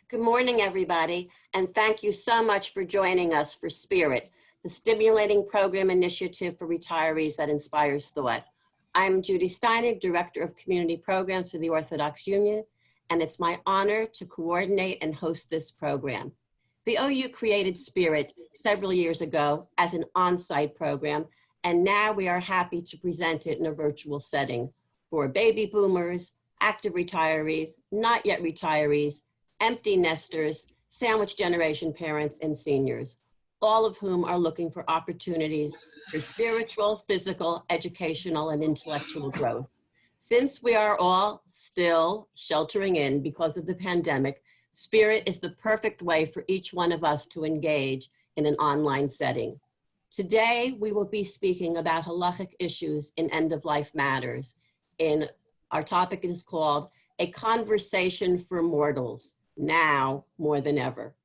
Good morning, everybody, and thank you so much for joining us for Spirit, the stimulating program initiative for retirees that inspires thought. I'm Judy Steinig, Director of Community Programs for the Orthodox Union, and it's my honor to coordinate and host this program. The OU created Spirit several years ago as an on-site program, and now we are happy to present it in a virtual setting for baby boomers, active retirees, not yet retirees, empty nesters, sandwich generation parents, and seniors, all of whom are looking for opportunities for spiritual, physical, educational, and intellectual growth. Since we are all still sheltering in because of the pandemic, Spirit is the perfect way for each one of us to engage in an online setting. Today, we will be speaking about halachic issues in end-of-life matters. Our topic is called A Conversation for Mortals, Now More Than Ever.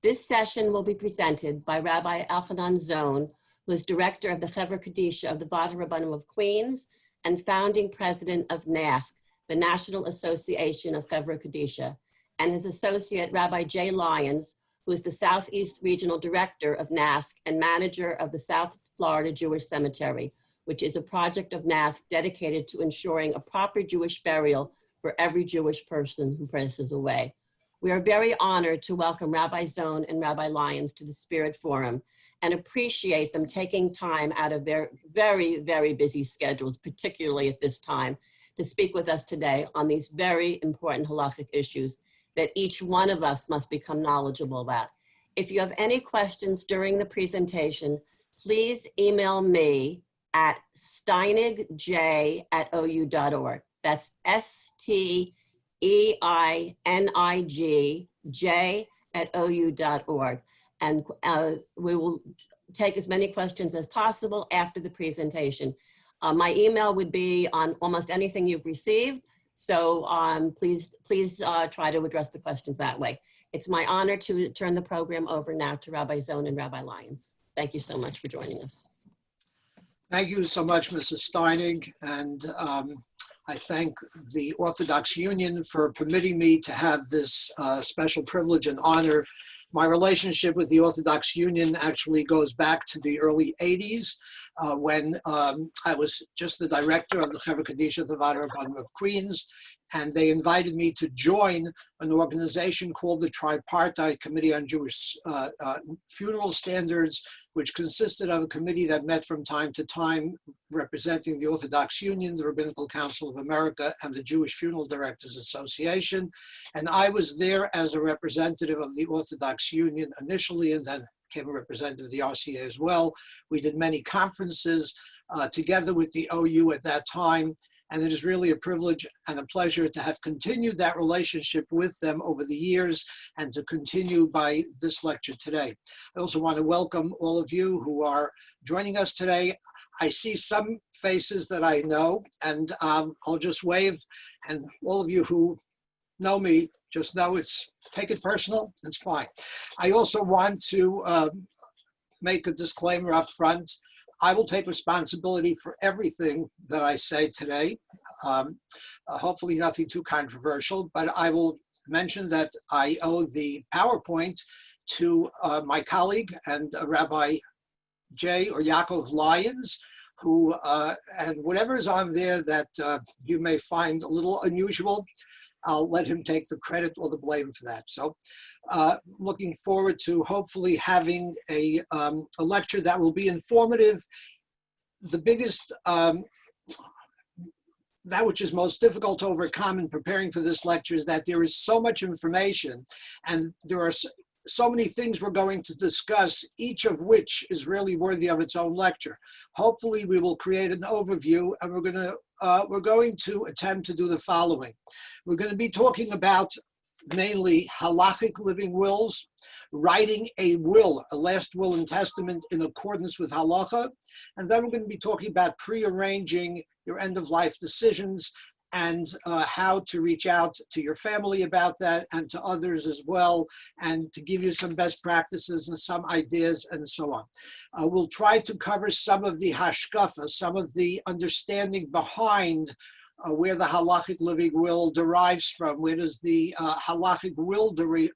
This session will be presented by Rabbi Elchonon Zohn, who is director of the Chevra Kadisha of the Vada Rabbanim of Queens and founding president of NASC, the National Association of Chevra Kadisha, and his associate Rabbi Jay Lyons, who is the Southeast Regional Director of NASC and manager of the South Florida Jewish Cemetery, which is a project of NASC dedicated to ensuring a proper Jewish burial for every Jewish person who passes away. We are very honored to welcome Rabbi Zohn and Rabbi Lyons to the Spirit Forum and appreciate them taking time out of their very, very busy schedules, particularly at this time, to speak with us today on these very important halachic issues that each one of us must become knowledgeable about. If you have any questions during the presentation, please email me at steinig@ou.org. That's steinig@ou.org. And we will take as many questions as possible after the presentation. My email would be on almost anything you've received. So please try to address the questions that way. It's my honor to turn the program over now to Rabbi Zohn and Rabbi Lyons. Thank you so much for joining us. Thank you so much, Mrs. Steinig, and I thank the Orthodox Union for permitting me to have this special privilege and honor. My relationship with the Orthodox Union actually goes back to the early 80s when I was just the director of the Chevra Kadisha, the Vada Rabbanim of Queens, and they invited me to join an organization called the Tripartite Committee on Jewish Funeral Standards, which consisted of a committee that met from time to time representing the Orthodox Union, the Rabbinical Council of America, and the Jewish Funeral Directors Association. And I was there as a representative of the Orthodox Union initially, and then became a representative of the RCA as well. We did many conferences together with the OU at that time. And it is really a privilege and a pleasure to have continued that relationship with them over the years and to continue by this lecture today. I also want to welcome all of you who are joining us today. I see some faces that I know, and I'll just wave, and all of you who know me, just know take it personal, it's fine. I also want to make a disclaimer up front. I will take responsibility for everything that I say today. Hopefully nothing too controversial, but I will mention that I owe the PowerPoint to my colleague and Rabbi Jay or Yaakov Lyons, who, and whatever is on there that you may find a little unusual, I'll let him take the credit or the blame for that. So looking forward to hopefully having a lecture that will be informative. The biggest, that which is most difficult to overcome in preparing for this lecture is that there is so much information and there are so many things we're going to discuss, each of which is really worthy of its own lecture. Hopefully we will create an overview, and we're going to attempt to do the following. We're going to be talking about mainly halachic living wills, writing a will, a last will and testament in accordance with halacha, and then we're going to be talking about prearranging your end-of-life decisions and how to reach out to your family about that and to others as well, and to give you some best practices and some ideas and so on. We'll try to cover some of the hashkafa, some of the understanding behind where the halachic living will derives from. Where does the halachic will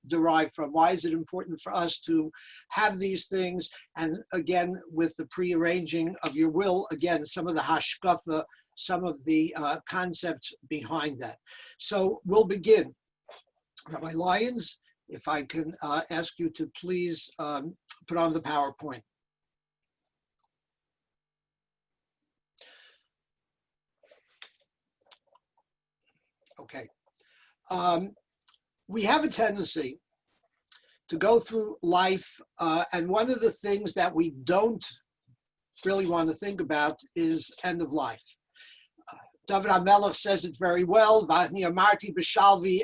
derive from? Why is it important for us to have these things? And again, with the prearranging of your will, again, some of the hashkafa, some of the concepts behind that. So we'll begin. Rabbi Lyons, if I can ask you to please put on the PowerPoint. Okay. We have a tendency to go through life, and one of the things that we don't really want to think about is end of life. David HaMelech says it very well, V'ani amarti b'shalvi,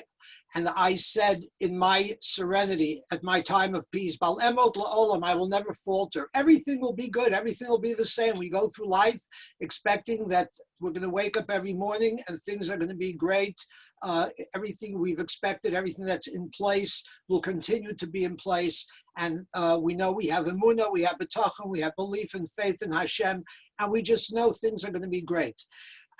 and I said in my serenity, at my time of peace, Bal emot la'olam, I will never falter. Everything will be good. Everything will be the same. We go through life expecting that we're going to wake up every morning and things are going to be great. Everything we've expected, everything that's in place will continue to be in place. And we know we have emunah, we have bitachon, we have belief and faith in Hashem, and we just know things are going to be great.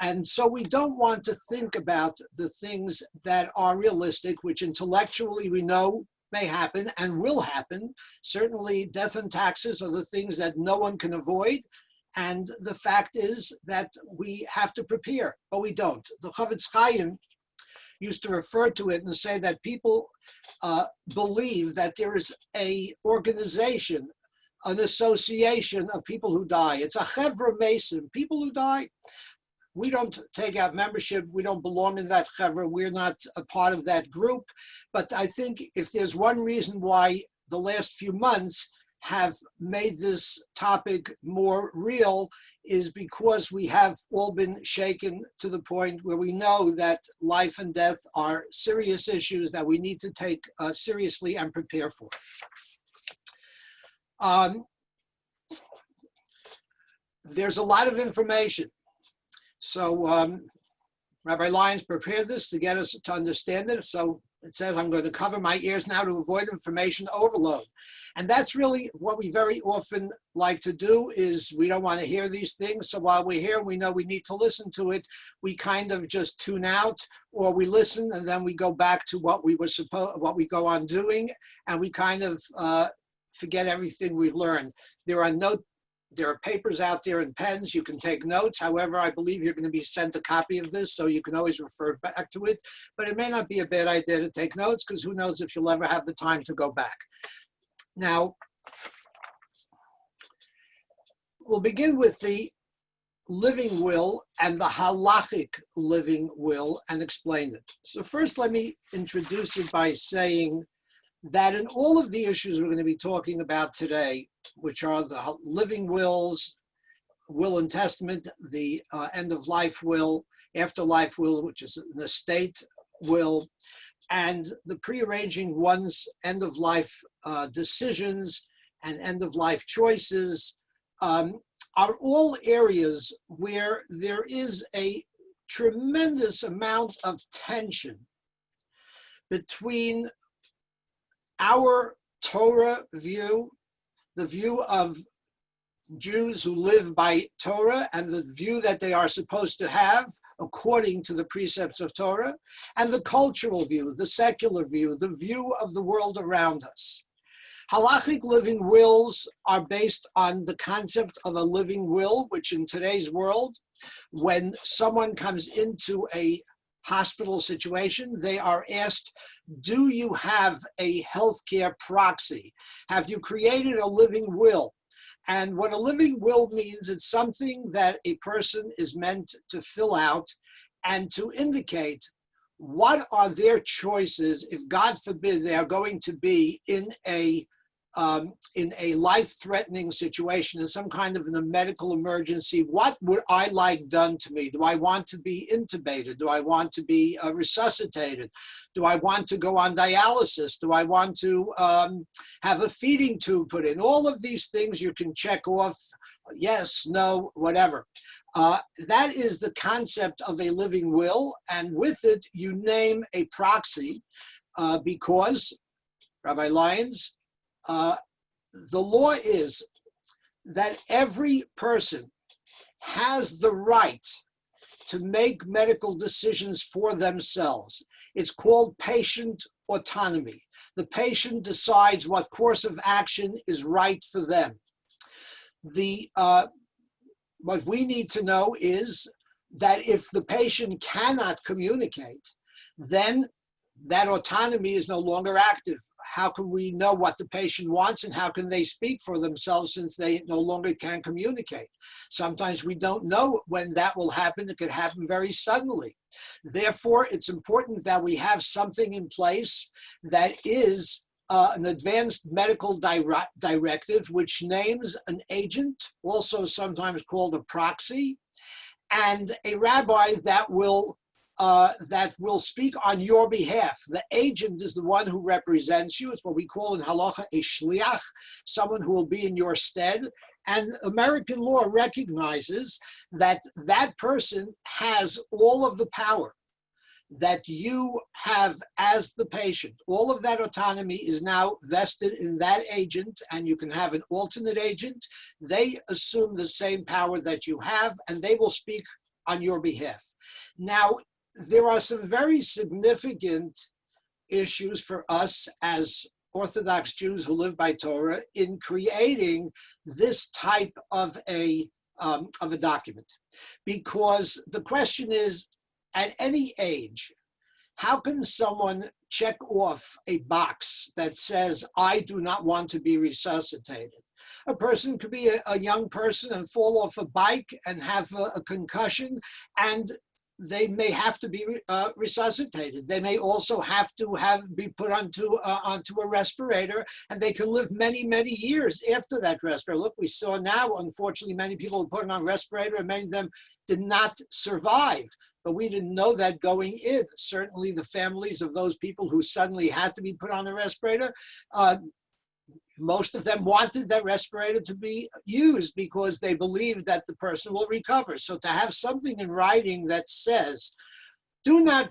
And so we don't want to think about the things that are realistic, which intellectually we know may happen and will happen. Certainly death and taxes are the things that no one can avoid. And the fact is that we have to prepare, but we don't. The Chavetz Chaim used to refer to it and say that people believe that there is an organization, an association of people who die. It's a chevra mason, people who die. We don't take out membership. We don't belong in that chevra. We're not a part of that group. But I think if there's one reason why the last few months have made this topic more real is because we have all been shaken to the point where we know that life and death are serious issues that we need to take seriously and prepare for. There's a lot of information. So Rabbi Lyons prepared this to get us to understand it. So it says, I'm going to cover my ears now to avoid information overload. And that's really what we very often like to do, is we don't want to hear these things. So while we're here, we know we need to listen to it. We kind of just tune out, or we listen and then we go back to what we go on doing, and we kind of forget everything we've learned. There are papers out there and pens. You can take notes. However, I believe you're going to be sent a copy of this, so you can always refer back to it. But it may not be a bad idea to take notes, because who knows if you'll ever have the time to go back. Now, we'll begin with the living will and the halachic living will and explain it. So first, let me introduce it by saying that in all of the issues we're going to be talking about today, which are the living wills, will and testament, the end-of-life will, afterlife will, which is an estate will, and the prearranging one's end-of-life decisions and end-of-life choices are all areas where there is a tremendous amount of tension between our Torah view, the view of Jews who live by Torah, and the view that they are supposed to have according to the precepts of Torah, and the cultural view, the secular view, the view of the world around us. Halachic living wills are based on the concept of a living will, which in today's world, when someone comes into a hospital situation, they are asked, do you have a healthcare proxy? Have you created a living will? And what a living will means, it's something that a person is meant to fill out and to indicate what are their choices if, God forbid, they are going to be in a life-threatening situation, in some kind of a medical emergency. What would I like done to me? Do I want to be intubated? Do I want to be resuscitated? Do I want to go on dialysis? Do I want to have a feeding tube put in? All of these things you can check off, yes, no, whatever. That is the concept of a living will, and with it you name a proxy because, Rabbi Lyons, the law is that every person has the right to make medical decisions for themselves. It's called patient autonomy. The patient decides what course of action is right for them. What we need to know is that if the patient cannot communicate, then that autonomy is no longer active. How can we know what the patient wants, and how can they speak for themselves since they no longer can communicate? Sometimes we don't know when that will happen. It could happen very suddenly. Therefore, it's important that we have something in place that is an advanced medical directive, which names an agent, also sometimes called a proxy, and a rabbi that will speak on your behalf. The agent is the one who represents you. It's what we call in halacha a shliach, someone who will be in your stead. And American law recognizes that that person has all of the power that you have as the patient. All of that autonomy is now vested in that agent, and you can have an alternate agent. They assume the same power that you have, and they will speak on your behalf. Now, there are some very significant issues for us as Orthodox Jews who live by Torah in creating this type of a document, because the question is, at any age, how can someone check off a box that says, I do not want to be resuscitated? A person could be a young person and fall off a bike and have a concussion, and they may have to be resuscitated. They may also have to be put onto a respirator, and they can live many, many years after that respirator. Look, we saw now, unfortunately, many people were put on a respirator, and many of them did not survive. But we didn't know that going in. Certainly the families of those people who suddenly had to be put on a respirator, most of them wanted that respirator to be used because they believed that the person will recover. So to have something in writing that says, do not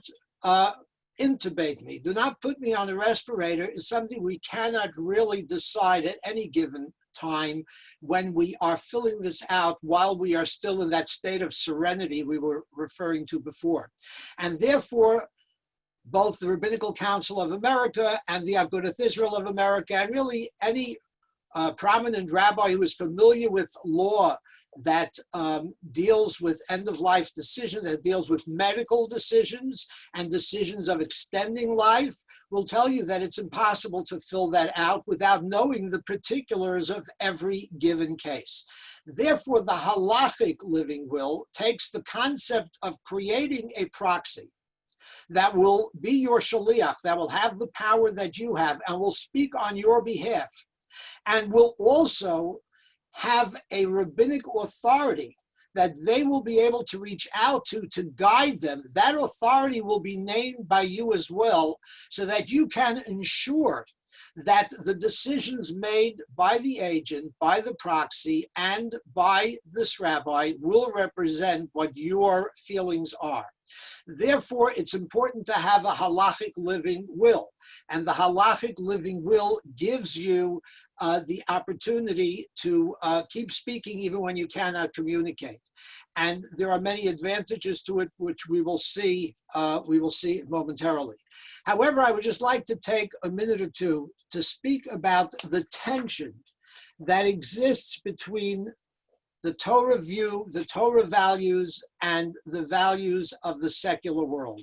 intubate me, do not put me on a respirator, is something we cannot really decide at any given time when we are filling this out while we are still in that state of serenity we were referring to before. And therefore, both the Rabbinical Council of America and the Agudath Israel of America, and really any prominent rabbi who is familiar with law that deals with end-of-life decisions, that deals with medical decisions and decisions of extending life, will tell you that it's impossible to fill that out without knowing the particulars of every given case. Therefore, the halachic living will takes the concept of creating a proxy that will be your shaliach, that will have the power that you have and will speak on your behalf, and will also have a rabbinic authority that they will be able to reach out to guide them. That authority will be named by you as well, so that you can ensure that the decisions made by the agent, by the proxy, and by this rabbi will represent what your feelings are. Therefore, it's important to have a halachic living will. And the halachic living will gives you the opportunity to keep speaking even when you cannot communicate. And there are many advantages to it, which we will see momentarily. However, I would just like to take a minute or two to speak about the tension that exists between the Torah view, the Torah values, and the values of the secular world.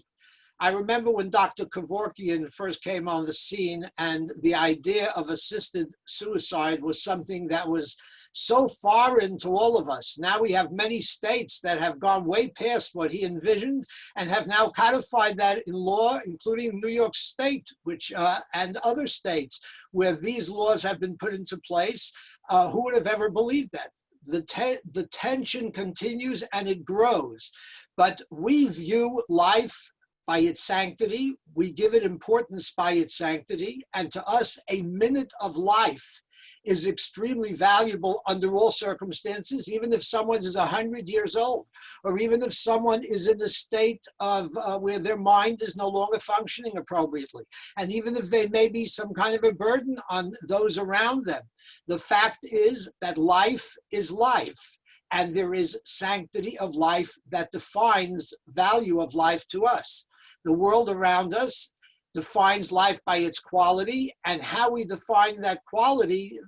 I remember when Dr. Kevorkian first came on the scene, and the idea of assisted suicide was something that was so foreign to all of us. Now we have many states that have gone way past what he envisioned and have now codified that in law, including New York State, which and other states where these laws have been put into place. Who would have ever believed that? The tension continues and it grows, but we view life by its sanctity. We give it importance by its sanctity, and to us, a minute of life is extremely valuable under all circumstances, even if someone is 100 years old, or even if someone is in a state of where their mind is no longer functioning appropriately, and even if they may be some kind of a burden on those around them. The fact is that life is life, and there is sanctity of life that defines value of life to us. The world around us defines life by its quality, and how we define that quality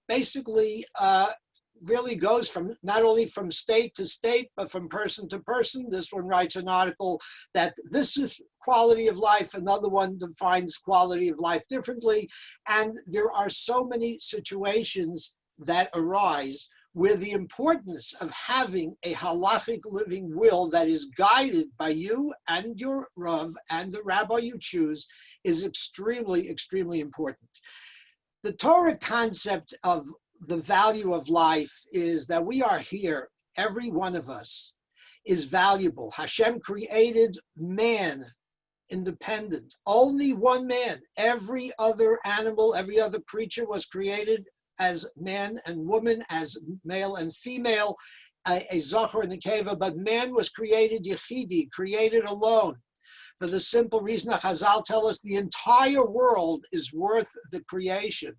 basically really goes from not only from state to state, but from person to person. This one writes an article that this is quality of life, another one defines quality of life differently, and there are so many situations that arise where the importance of having a halachic living will that is guided by you and your Rav and the rabbi you choose is extremely, extremely important. The Torah concept of the value of life is that we are here, every one of us is valuable. Hashem created man independent, only one man. Every other animal, every other creature was created as man and woman, as male and female, a Zohar and a Keva, but man was created Yechidi, created alone. For the simple reason that Chazal tell us the entire world is worth the creation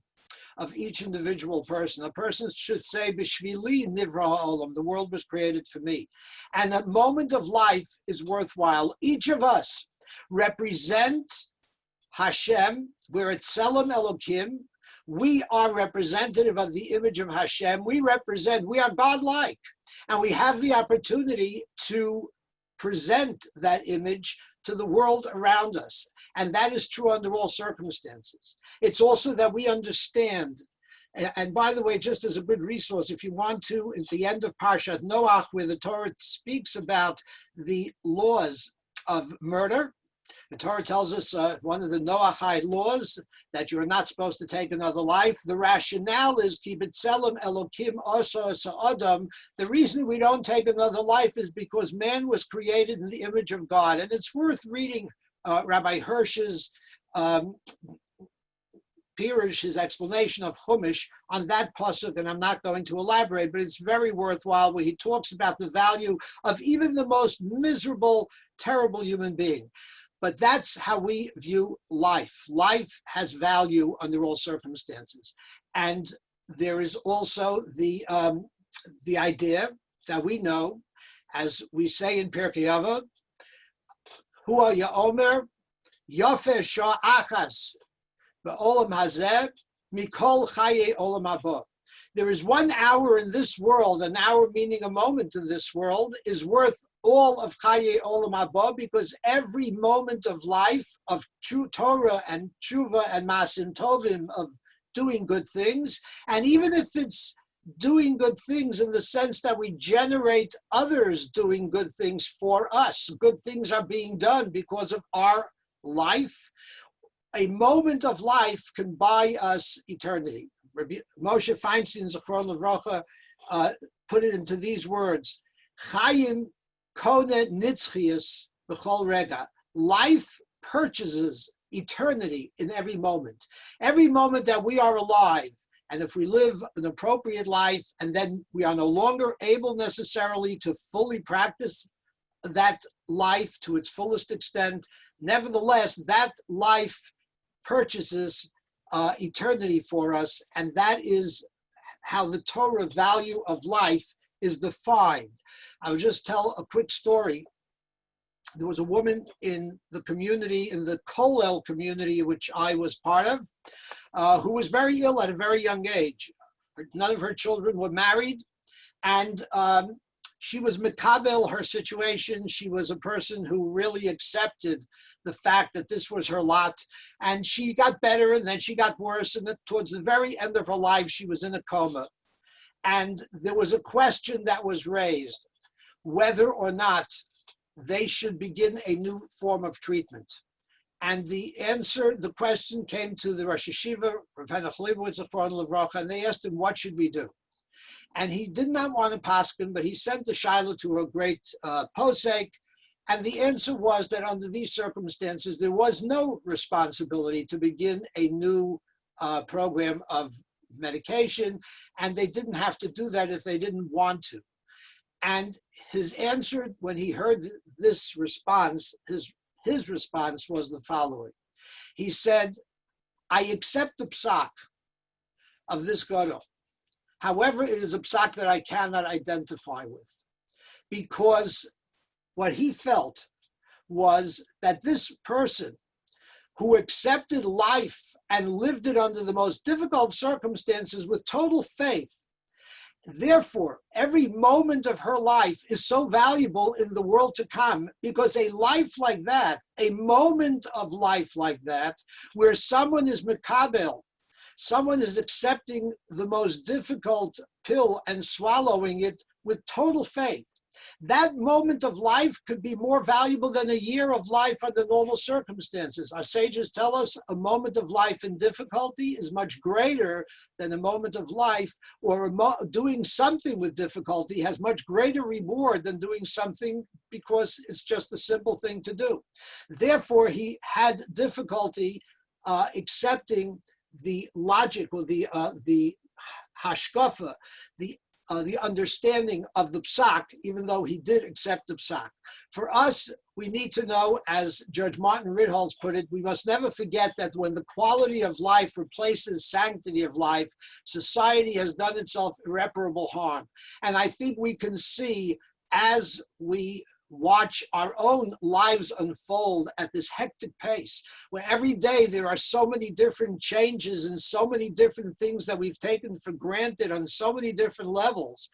of each individual person. A person should say, B'shvili nivra ha'olam, the world was created for me. And that moment of life is worthwhile. Each of us represent Hashem. We're at Tselem Elokim. We are representative of the image of Hashem. We are God-like. And we have the opportunity to present that image to the world around us. And that is true under all circumstances. It's also that we understand, and by the way, just as a good resource, if you want to, at the end of Parshat Noach, where the Torah speaks about the laws of murder, the Torah tells us one of the Noachite laws that you're not supposed to take another life. The rationale is ki b'tselem Elokim asa adam. The reason we don't take another life is because man was created in the image of God. And it's worth reading Rabbi Hirsch's Pirush, his explanation of Chumash on that pasuk, and I'm not going to elaborate, but it's very worthwhile, where he talks about the value of even the most miserable, terrible human being. But that's how we view life. Life has value under all circumstances. And there is also the idea that we know, as we say in Pirkei Avot, Hua Ya'omer, Yafeh Shah Achas, Be'olam Hazeh, Mikol Chaye Olam Haba. There is 1 hour in this world, an hour meaning a moment in this world, is worth all of Chaye Olam Haba, because every moment of life, of Torah and Tshuva and Masim Tovim, of doing good things, and even if it's doing good things in the sense that we generate others doing good things for us, good things are being done because of our life. A moment of life can buy us eternity. Moshe Feinstein, Zechron Levracha, put it into these words: Chayim kone nitzchias b'chol rega. Life purchases eternity in every moment. Every moment that we are alive, and if we live an appropriate life, and then we are no longer able necessarily to fully practice that life to its fullest extent, nevertheless, that life purchases eternity for us, and that is how the Torah value of life is defined. I will just tell a quick story. There was a woman in the community, in the Kollel community, which I was part of, who was very ill at a very young age. None of her children were married, and she was mikabel her situation. She was a person who really accepted the fact that this was her lot, and she got better, and then she got worse, and towards the very end of her life, she was in a coma. And there was a question that was raised, whether or not they should begin a new form of treatment. And the answer, the question came to the Rosh Yeshiva, Rav Henoch Leibowitz, and they asked him, what should we do? And he did not want to paskin, but he sent the shaila to a great posek, and the answer was that under these circumstances, there was no responsibility to begin a new program of medication, and they didn't have to do that if they didn't want to. And his answer, when he heard this response, his response was the following. He said, I accept the psak of this gadol. However, it is a psak that I cannot identify with, because what he felt was that this person who accepted life and lived it under the most difficult circumstances with total faith, therefore, every moment of her life is so valuable in the world to come, because a life like that, a moment of life like that, where someone is mekabel, someone is accepting the most difficult pill and swallowing it with total faith, that moment of life could be more valuable than a year of life under normal circumstances. Our sages tell us a moment of life in difficulty is much greater than a moment of life, or doing something with difficulty has much greater reward than doing something because it's just a simple thing to do. Therefore, he had difficulty accepting the logic, or the hashkafa, the understanding of the psak, even though he did accept the psak. For us, we need to know, as Judge Martin Ritholtz put it, we must never forget that when the quality of life replaces sanctity of life, society has done itself irreparable harm. And I think we can see, as we watch our own lives unfold at this hectic pace, where every day there are so many different changes and so many different things that we've taken for granted on so many different levels,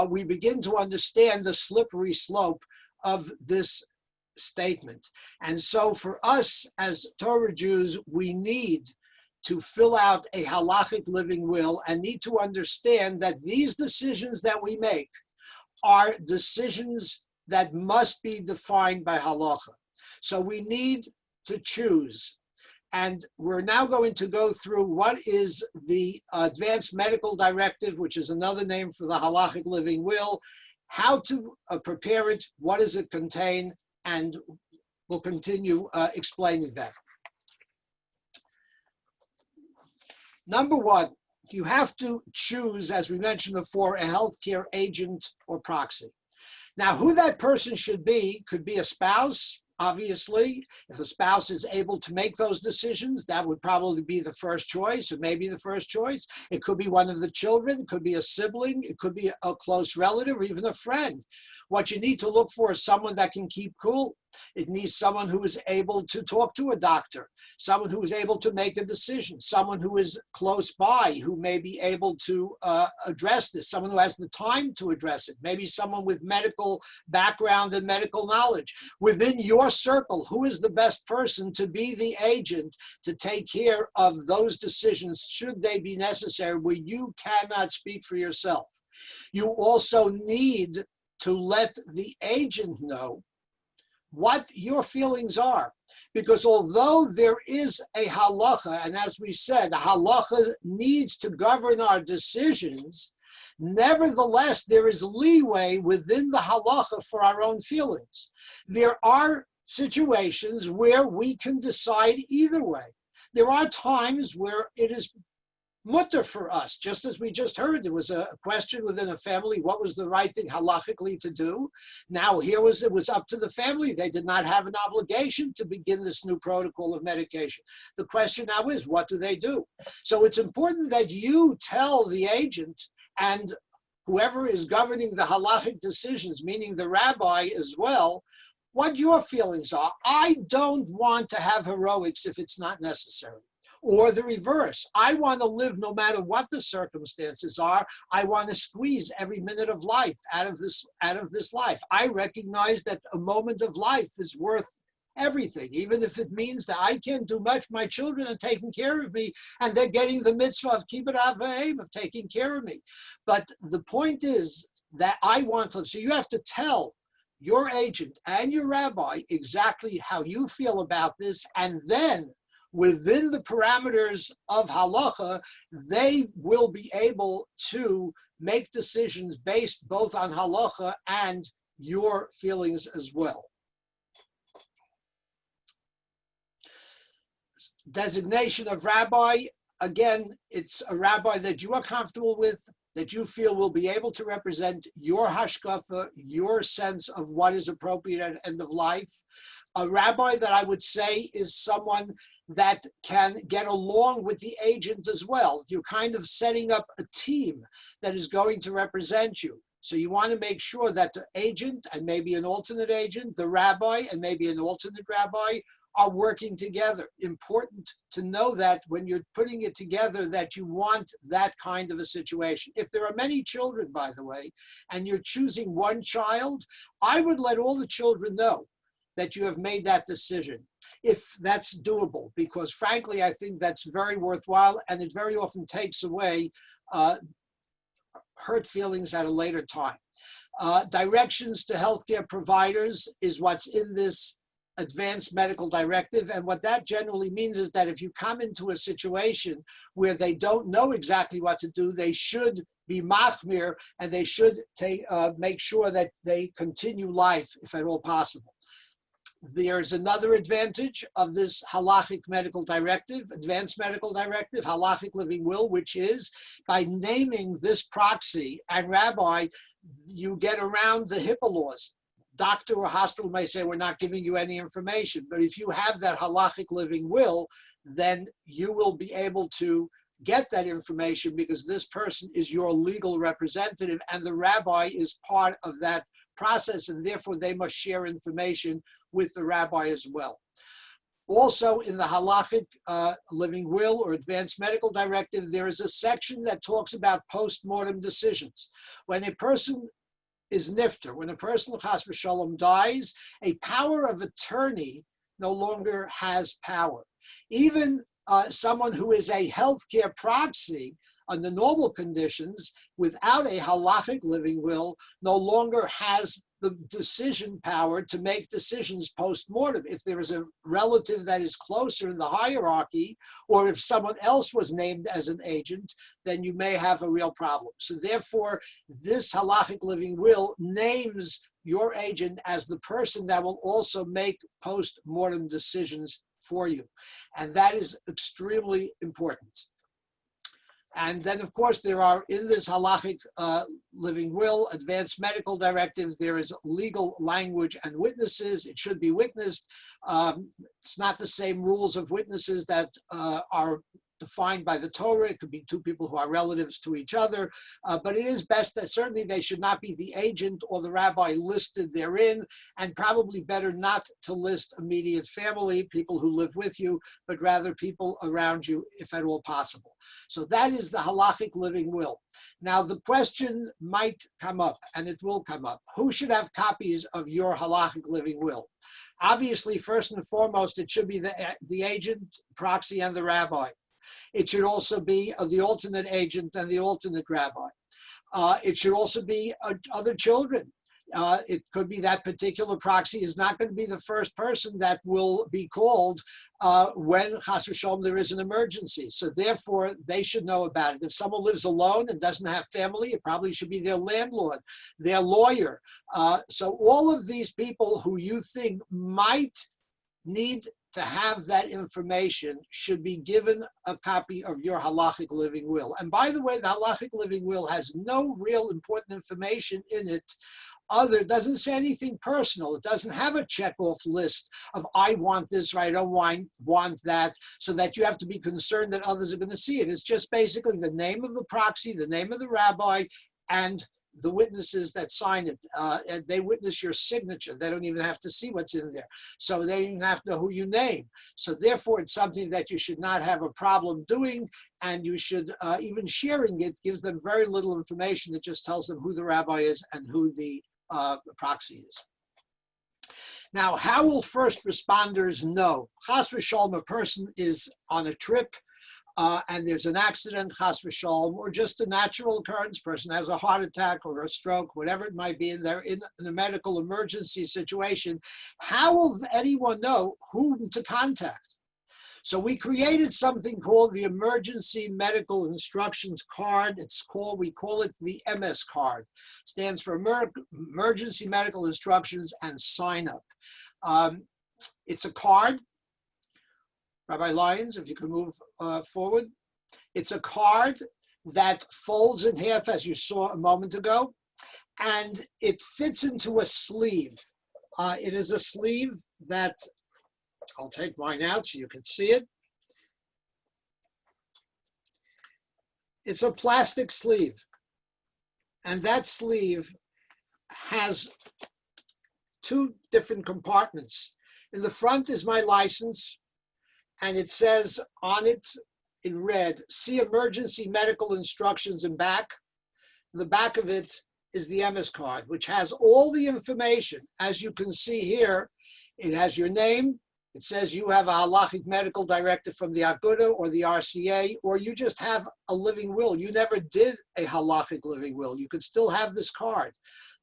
we begin to understand the slippery slope of this statement. And so for us as Torah Jews, we need to fill out a halachic living will and need to understand that these decisions that we make are decisions that must be defined by halacha. So we need to choose. And we're now going to go through what is the Advanced Medical Directive, which is another name for the halachic living will, how to prepare it, what does it contain, and we'll continue explaining that. Number one, you have to choose, as we mentioned before, a healthcare agent or proxy. Now, who that person should be could be a spouse, obviously. If the spouse is able to make those decisions, that would probably be the first choice, or maybe the first choice. It could be one of the children, it could be a sibling, it could be a close relative, or even a friend. What you need to look for is someone that can keep cool. It needs someone who is able to talk to a doctor, someone who is able to make a decision, someone who is close by, who may be able to address this, someone who has the time to address it, maybe someone with medical background and medical knowledge. Within your circle, who is the best person to be the agent to take care of those decisions, should they be necessary, where you cannot speak for yourself? You also need to let the agent know what your feelings are. Because although there is a halacha, and as we said, a halacha needs to govern our decisions, nevertheless, there is leeway within the halacha for our own feelings. There are situations where we can decide either way. There are times where it is mutter for us, just as we just heard. There was a question within a family, what was the right thing halachically to do? Now it was up to the family. They did not have an obligation to begin this new protocol of medication. The question now is, what do they do? So it's important that you tell the agent and whoever is governing the halachic decisions, meaning the rabbi as well, what your feelings are. I don't want to have heroics if it's not necessary. Or the reverse. I want to live no matter what the circumstances are. I want to squeeze every minute of life out of this life. I recognize that a moment of life is worth everything, even if it means that I can't do much. My children are taking care of me, and they're getting the mitzvah of kibbud av v'em, of taking care of me. But the point is that I want to, so you have to tell your agent and your rabbi exactly how you feel about this, and then within the parameters of halacha, they will be able to make decisions based both on halacha and your feelings as well. Designation of rabbi, again, it's a rabbi that you are comfortable with, that you feel will be able to represent your hashkafa, your sense of what is appropriate at end of life. A rabbi that I would say is someone that can get along with the agent as well. You're kind of setting up a team that is going to represent you. So you want to make sure that the agent and maybe an alternate agent, the rabbi and maybe an alternate rabbi, are working together. Important to know that when you're putting it together, that you want that kind of a situation. If there are many children, by the way, and you're choosing one child, I would let all the children know that you have made that decision, if that's doable, because frankly, I think that's very worthwhile, and it very often takes away hurt feelings at a later time. Directions to healthcare providers is what's in this advanced medical directive. And what that generally means is that if you come into a situation where they don't know exactly what to do, they should be machmir, and they should make sure that they continue life if at all possible. There's another advantage of this halachic medical directive, advanced medical directive, halachic living will, which is by naming this proxy and rabbi, you get around the HIPAA laws. Doctor or hospital may say, we're not giving you any information, but if you have that halachic living will, then you will be able to get that information because this person is your legal representative and the rabbi is part of that process, and therefore they must share information with the rabbi as well. Also in the halachic living will or advanced medical directive, there is a section that talks about post-mortem decisions. When a person is nifter, when a person, chas v'shalom, dies, a power of attorney no longer has power. Even someone who is a healthcare proxy under normal conditions without a halachic living will no longer has the decision power to make decisions post-mortem. If there is a relative that is closer in the hierarchy, or if someone else was named as an agent, then you may have a real problem. So therefore, this halachic living will names your agent as the person that will also make post-mortem decisions for you. And that is extremely important. And then, of course, there are, in this halachic living will, advanced medical directive, there is legal language and witnesses. It should be witnessed. It's not the same rules of witnesses that are defined by the Torah. It could be two people who are relatives to each other, but it is best that certainly they should not be the agent or the rabbi listed therein, and probably better not to list immediate family, people who live with you, but rather people around you, if at all possible. So that is the halachic living will. Now the question might come up, and it will come up, who should have copies of your halachic living will? Obviously, first and foremost, it should be the agent, proxy, and the rabbi. It should also be the alternate agent and the alternate rabbi. It should also be other children. It could be that particular proxy is not going to be the first person that will be called when, chas v'shalom, there is an emergency. So therefore, they should know about it. If someone lives alone and doesn't have family, it probably should be their landlord, their lawyer. So all of these people who you think might need to have that information should be given a copy of your halachic living will. And by the way, the halachic living will has no real important information in it. It doesn't say anything personal. It doesn't have a check-off list of I want this or I don't want that, so that you have to be concerned that others are going to see it. It's just basically the name of the proxy, the name of the rabbi, and the witnesses that sign it. And they witness your signature. They don't even have to see what's in there. So they don't even have to know who you name. So therefore, it's something that you should not have a problem doing, and you should, even sharing it gives them very little information. It just tells them who the rabbi is and who the proxy is. Now, how will first responders know? Chas v'shalom, a person is on a trip, and there's an accident, chas v'shalom, or just a natural occurrence, person has a heart attack or a stroke, whatever it might be, and they're in a medical emergency situation. How will anyone know whom to contact? So we created something called the Emergency Medical Instructions Card. We call it the MS card. It stands for Emergency Medical Instructions and Sign Up. It's a card. Rabbi Lyons, if you can move forward. It's a card that folds in half, as you saw a moment ago, and it fits into a sleeve. It is a sleeve that, I'll take mine out so you can see it. It's a plastic sleeve. And that sleeve has two different compartments. In the front is my license, and it says on it in red, see emergency medical instructions in back. The back of it is the MS card, which has all the information. As you can see here, it has your name. It says you have a halachic medical directive from the Aguda or the RCA, or you just have a living will. You never did a halachic living will. You could still have this card.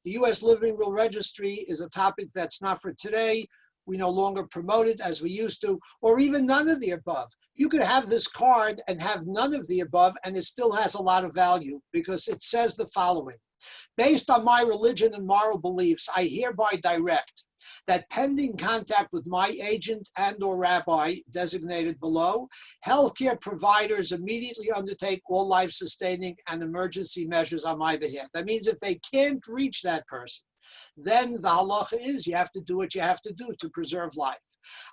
The U.S. Living Will Registry is a topic that's not for today. We no longer promote it as we used to, or even none of the above. You could have this card and have none of the above, and it still has a lot of value because it says the following. Based on my religion and moral beliefs, I hereby direct that pending contact with my agent and or rabbi designated below, healthcare providers immediately undertake all life-sustaining and emergency measures on my behalf. That means if they can't reach that person, then the halacha is you have to do what you have to do to preserve life.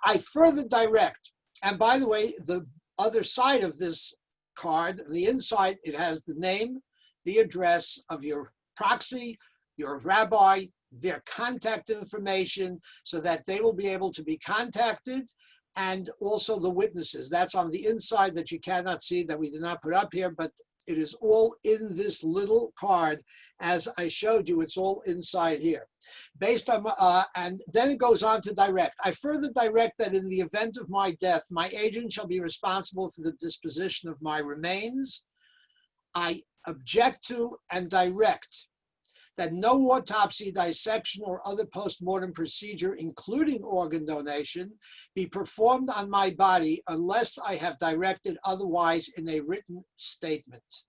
I further direct, and by the way, the other side of this card, the inside, it has the name, the address of your proxy, your rabbi, their contact information so that they will be able to be contacted, and also the witnesses. That's on the inside that you cannot see, that we did not put up here, but it is all in this little card. As I showed you, it's all inside here. Based on, and then it goes on to direct. I further direct that in the event of my death, my agent shall be responsible for the disposition of my remains. I object to and direct that no autopsy, dissection, or other post-mortem procedure, including organ donation, be performed on my body unless I have directed otherwise in a written statement.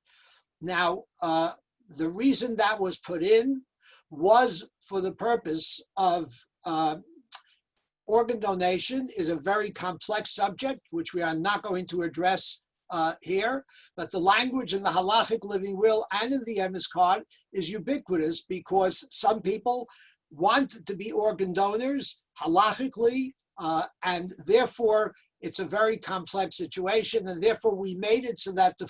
Now, the reason that was put in was for the purpose of organ donation is a very complex subject, which we are not going to address here, but the language in the halachic living will and in the MS card is ubiquitous because some people want to be organ donors halachically, and therefore it's a very complex situation, and therefore we made it so that the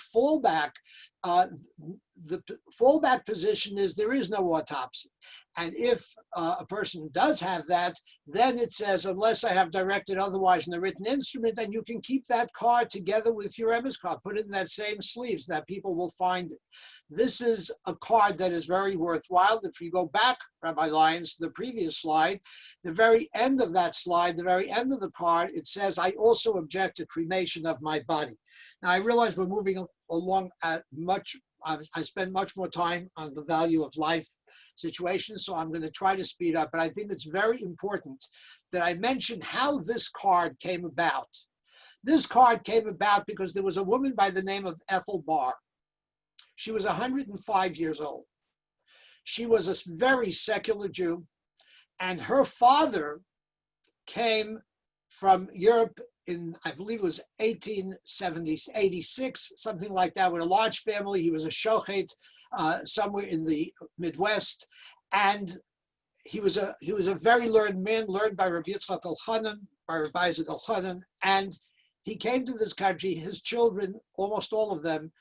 fallback position is there is no autopsy. And if a person does have that, then it says, unless I have directed otherwise in a written instrument, then you can keep that card together with your MS card, put it in that same sleeve so that people will find it. This is a card that is very worthwhile. If you go back, Rabbi Lyons, to the previous slide, the very end of that slide, the very end of the card, it says, I also object to cremation of my body. Now, I realize we're moving along at I spend much more time on the value of life situation, so I'm going to try to speed up, but I think it's very important that I mention how this card came about. This card came about because there was a woman by the name of Ethel Barr. She was 105 years old. She was a very secular Jew, and her father came from Europe in, I believe it was 1886, something like that, with a large family. He was a shochet somewhere in the Midwest, and he was a very learned man, learned by Rabbi Elchonon, by Rabbi Elchonon, and he came to this country. His children, almost all of them,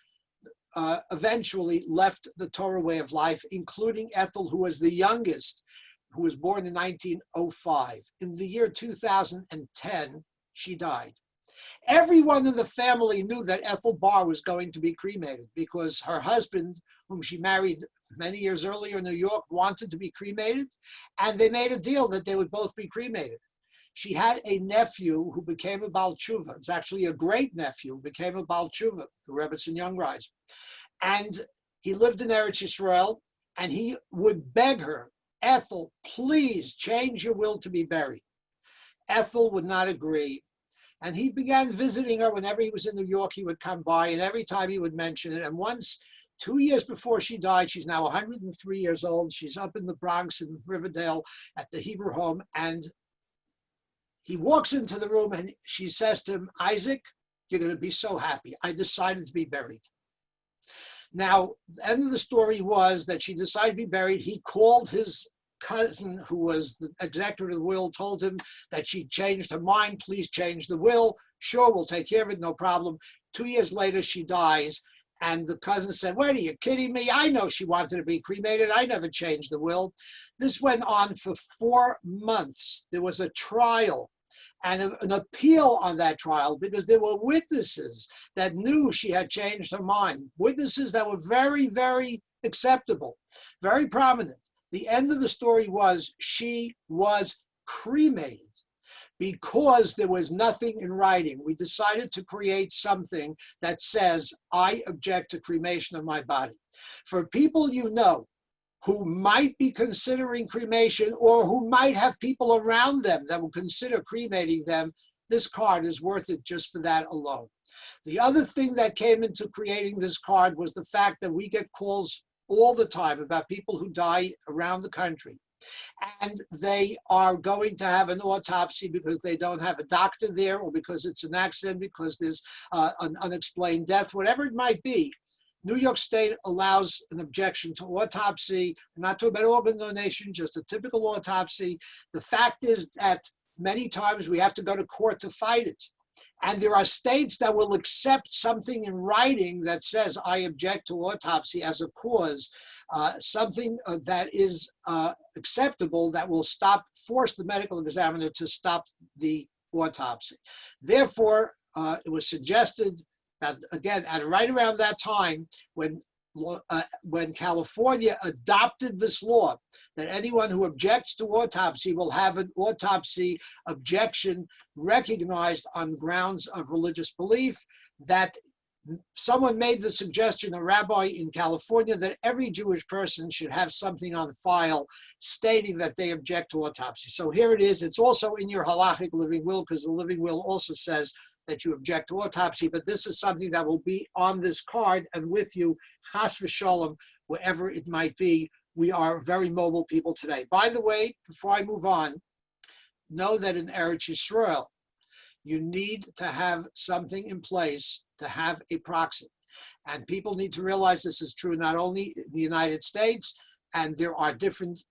eventually left the Torah way of life, including Ethel, who was the youngest, who was born in 1905. In the year 2010, she died. Everyone in the family knew that Ethel Barr was going to be cremated because her husband, whom she married many years earlier in New York, wanted to be cremated, and they made a deal that they would both be cremated. She had a nephew who became a Baal Tshuva. It was actually a great nephew who became a Baal Tshuva, the Rebbetzin Young Rise. And he lived in Eretz Yisrael, and he would beg her, Ethel, please change your will to be buried. Ethel would not agree. And he began visiting her. Whenever he was in New York, he would come by, and every time he would mention it. And once, 2 years before she died, she's now 103 years old. She's up in the Bronx in Riverdale at the Hebrew home. And he walks into the room and she says to him, Isaac, you're going to be so happy. I decided to be buried. Now, the end of the story was that she decided to be buried. He called his cousin, who was the executor of the will, told him that she changed her mind. Please change the will. Sure, we'll take care of it, no problem. 2 years later, she dies. And the cousin said, "Wait, are you kidding me? I know she wanted to be cremated. I never changed the will." This went on for 4 months. There was a trial and an appeal on that trial because there were witnesses that knew she had changed her mind, witnesses that were very, very acceptable, very prominent. The end of the story was she was cremated because there was nothing in writing. We decided to create something that says, "I object to cremation of my body." For people you know who might be considering cremation or who might have people around them that will consider cremating them, this card is worth it just for that alone. The other thing that came into creating this card was the fact that we get calls all the time about people who die around the country. And they are going to have an autopsy because they don't have a doctor there, or because it's an accident, because there's an unexplained death, whatever it might be. New York State allows an objection to autopsy, not to an organ donation, just a typical autopsy. The fact is that many times we have to go to court to fight it. And there are states that will accept something in writing that says, "I object to autopsy as a cause," something that is acceptable that will force the medical examiner to stop the autopsy. Therefore, it was suggested that, again, at right around that time, when California adopted this law, that anyone who objects to autopsy will have an autopsy objection recognized on grounds of religious belief, that someone made the suggestion, a rabbi in California, that every Jewish person should have something on file stating that they object to autopsy. So here it is. It's also in your halachic living will, because the living will also says that you object to autopsy, but this is something that will be on this card and with you, chas v'sholom, wherever it might be. We are very mobile people today. By the way, before I move on, know that in Eretz Yisrael, you need to have something in place to have a proxy. And people need to realize this is true not only in the United States, and there are different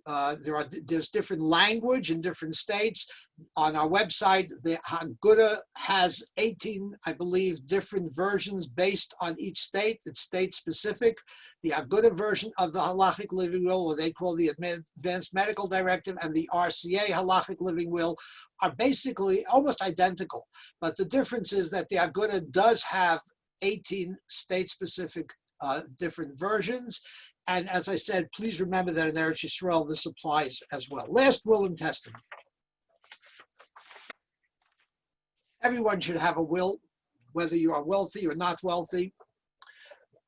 there's different language in different states. On our website, the Haggadah has 18, I believe, different versions based on each state. It's state specific. The Haggadah version of the Halachic Living Will, or they call the Advanced Medical Directive, and the RCA Halachic Living Will are basically almost identical. But the difference is that the Haggadah does have 18 state-specific different versions. And as I said, please remember that in Eretz Yisrael, this applies as well. Last will and testament. Everyone should have a will, whether you are wealthy or not wealthy.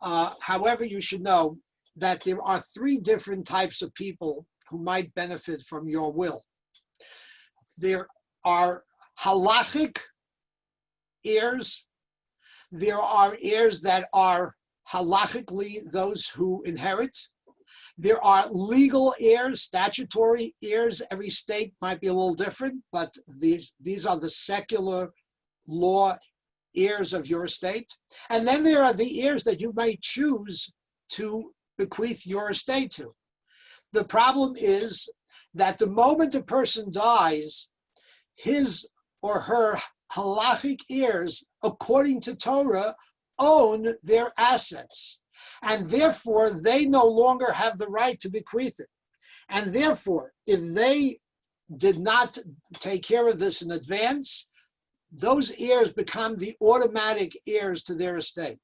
However, you should know that there are 3 different types of people who might benefit from your will. There are halachic heirs. There are heirs that are halachically those who inherit. There are legal heirs, statutory heirs. Every state might be a little different, but these are the secular law heirs of your estate. And then there are the heirs that you might choose to bequeath your estate to. The problem is that the moment a person dies, his or her halachic heirs, according to Torah, own their assets, and therefore they no longer have the right to bequeath it. And therefore, if they did not take care of this in advance, those heirs become the automatic heirs to their estate.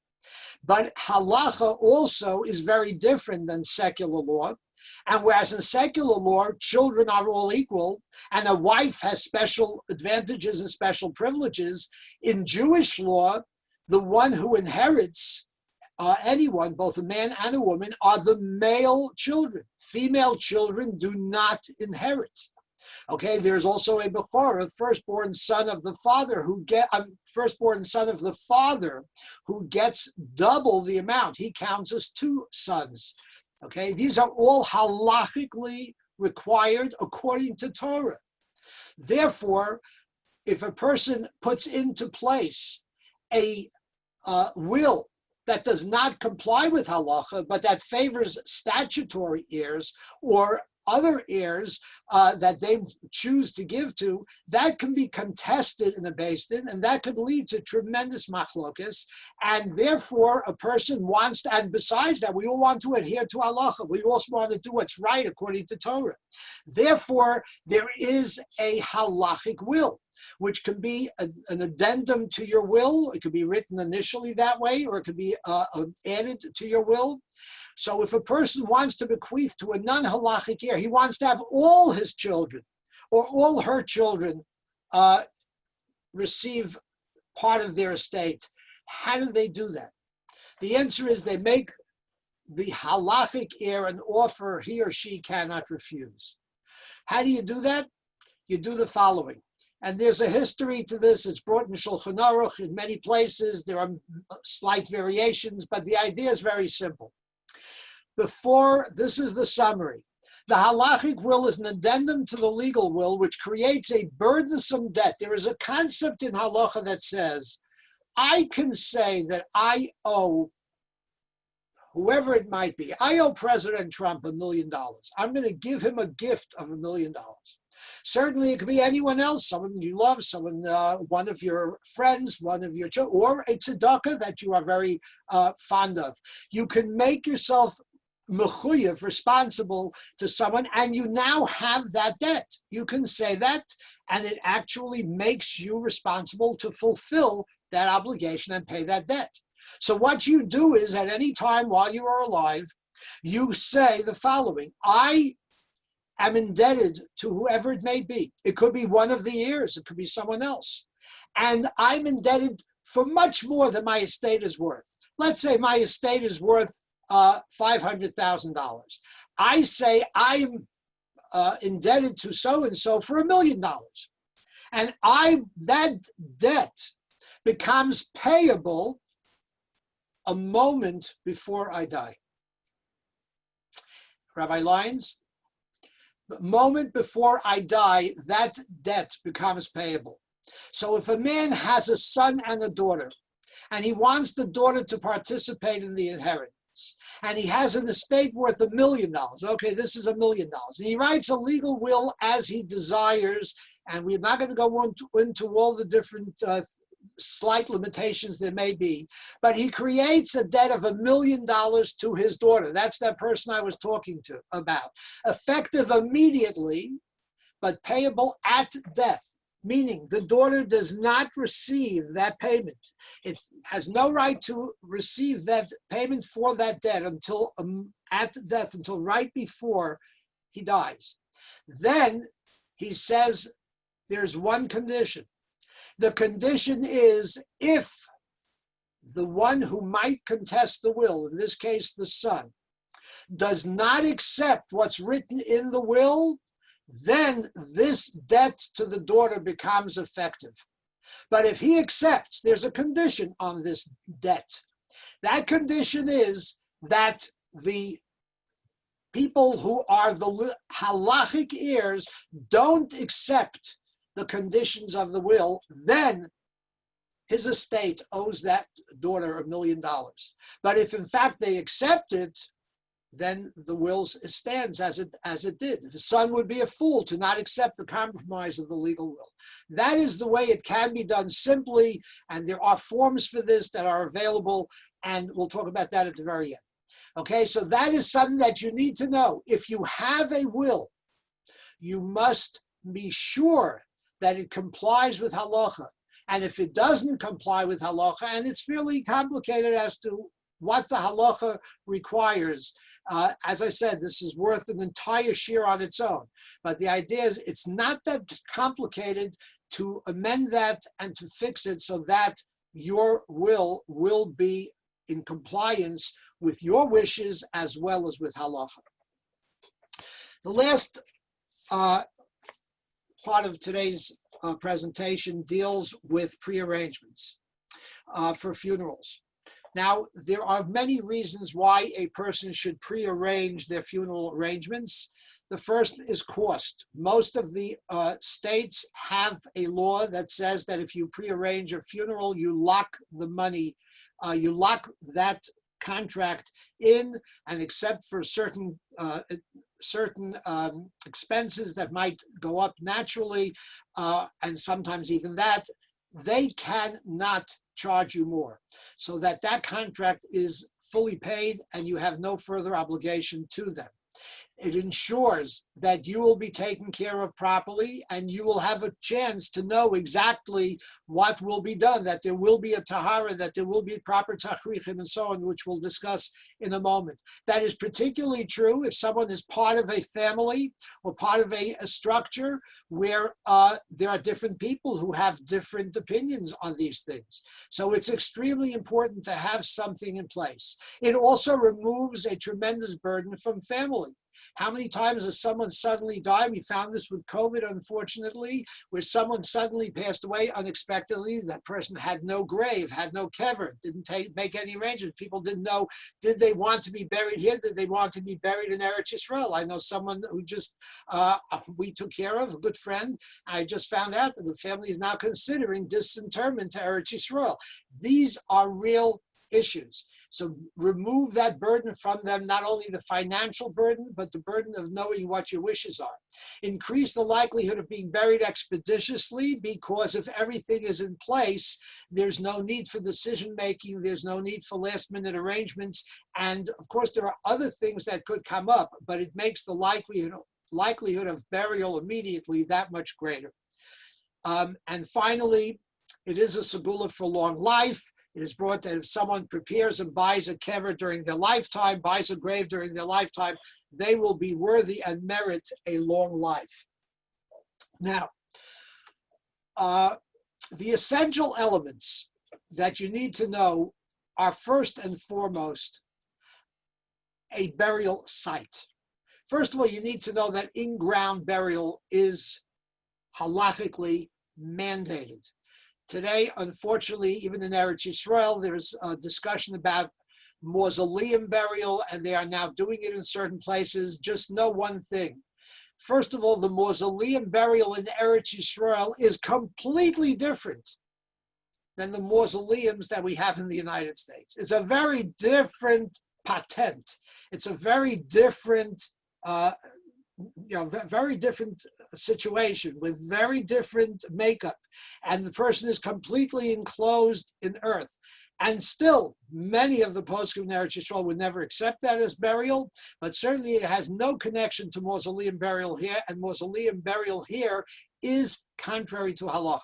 But halacha also is very different than secular law. And whereas in secular law, children are all equal, and a wife has special advantages and special privileges, in Jewish law, the one who inherits anyone, both a man and a woman, are the male children. Female children do not inherit. Okay, there's also a Bechor, a firstborn son of the father who gets double the amount. He counts as 2 sons. Okay, these are all halachically required according to Torah. Therefore, if a person puts into place a will that does not comply with halacha, but that favors statutory heirs, or other heirs that they choose to give to, that can be contested in a Beis Din, and that could lead to tremendous machlokas. And therefore, a person wants to, and besides that, we all want to adhere to halacha. We also want to do what's right according to Torah. Therefore, there is a halachic will, which can be an addendum to your will. It could be written initially that way, or it could be added to your will. So if a person wants to bequeath to a non-halachic heir, he wants to have all his children or all her children receive part of their estate. How do they do that? The answer is they make the halachic heir an offer he or she cannot refuse. How do you do that? You do the following. And there's a history to this. It's brought in Shulchan Aruch in many places. There are slight variations, but the idea is very simple. This is the summary. The halachic will is an addendum to the legal will, which creates a burdensome debt. There is a concept in halacha that says, I can say that I owe whoever it might be. I owe President Trump $1 million. I'm going to give him a gift of $1 million. Certainly, it could be anyone else, someone you love, someone, one of your friends, one of your children, or a tzedakah that you are very fond of. You can make yourself mechuyev, responsible to someone, and you now have that debt. You can say that, and it actually makes you responsible to fulfill that obligation and pay that debt. So what you do is, at any time while you are alive, you say the following: I am indebted to whoever it may be. It could be one of the heirs, it could be someone else. And I'm indebted for much more than my estate is worth. Let's say my estate is worth $500,000. I say I'm indebted to so-and-so for $1 million. And that debt becomes payable a moment before I die. Rabbi Lyons? The moment before I die, that debt becomes payable. So if a man has a son and a daughter, and he wants the daughter to participate in the inheritance, and he has an estate worth $1 million, okay, this is $1 million, and he writes a legal will as he desires, and we're not going to go into all the different slight limitations there may be, but he creates a debt of $1 million to his daughter. That's that person I was talking about. Effective immediately, but payable at death, meaning the daughter does not receive that payment. It has no right to receive that payment for that debt until at death, until right before he dies. Then he says there's one condition. The condition is if the one who might contest the will, in this case the son, does not accept what's written in the will, then this debt to the daughter becomes effective. But if he accepts, there's a condition on this debt. That condition is that the people who are the halachic heirs don't accept the conditions of the will, then his estate owes that daughter $1 million. But if in fact they accept it, then the will stands as it did. The son would be a fool to not accept the compromise of the legal will. That is the way it can be done simply, and there are forms for this that are available, and we'll talk about that at the very end. Okay, so that is something that you need to know. If you have a will, you must be sure that it complies with halacha. And if it doesn't comply with halacha, and it's fairly complicated as to what the halacha requires, as I said, this is worth an entire shir on its own. But the idea is it's not that complicated to amend that and to fix it so that your will be in compliance with your wishes as well as with halacha. The last part of today's presentation deals with prearrangements for funerals. Now, there are many reasons why a person should prearrange their funeral arrangements. The first is cost. Most of the states have a law that says that if you prearrange a funeral, you lock the money, you lock that contract in, and except for certain certain expenses that might go up naturally, and sometimes even that, they cannot charge you more. So that contract is fully paid and you have no further obligation to them. It ensures that you will be taken care of properly and you will have a chance to know exactly what will be done, that there will be a tahara, that there will be proper tachrichim and so on, which we'll discuss in a moment. That is particularly true if someone is part of a family or part of a structure where there are different people who have different opinions on these things. So it's extremely important to have something in place. It also removes a tremendous burden from family. How many times has someone suddenly died? We found this with COVID, unfortunately, where someone suddenly passed away unexpectedly. That person had no grave, had no kever, didn't make any arrangements. People didn't know, did they want to be buried here? Did they want to be buried in Eretz Yisrael? I know someone who just, we took care of, a good friend. I just found out that the family is now considering disinterment to Eretz Yisrael. These are real issues. So remove that burden from them, not only the financial burden, but the burden of knowing what your wishes are. Increase the likelihood of being buried expeditiously, because if everything is in place, there's no need for decision making, there's no need for last minute arrangements. And of course, there are other things that could come up, but it makes the likelihood of burial immediately that much greater. And finally, it is a segula for long life. It is brought that if someone prepares and buys a kever during their lifetime, buys a grave during their lifetime, they will be worthy and merit a long life. Now, the essential elements that you need to know are first and foremost a burial site. First of all, you need to know that in-ground burial is halachically mandated. Today, unfortunately, even in Eretz Yisrael, there's a discussion about mausoleum burial, and they are now doing it in certain places. Just know one thing. First of all, the mausoleum burial in Eretz Yisrael is completely different than the mausoleums that we have in the United States. It's a very different patent. It's a very different very different situation with very different makeup, and the person is completely enclosed in earth. And still, many of the poskim in Eretz Yisrael would never accept that as burial, but certainly it has no connection to mausoleum burial here, and mausoleum burial here is contrary to halacha.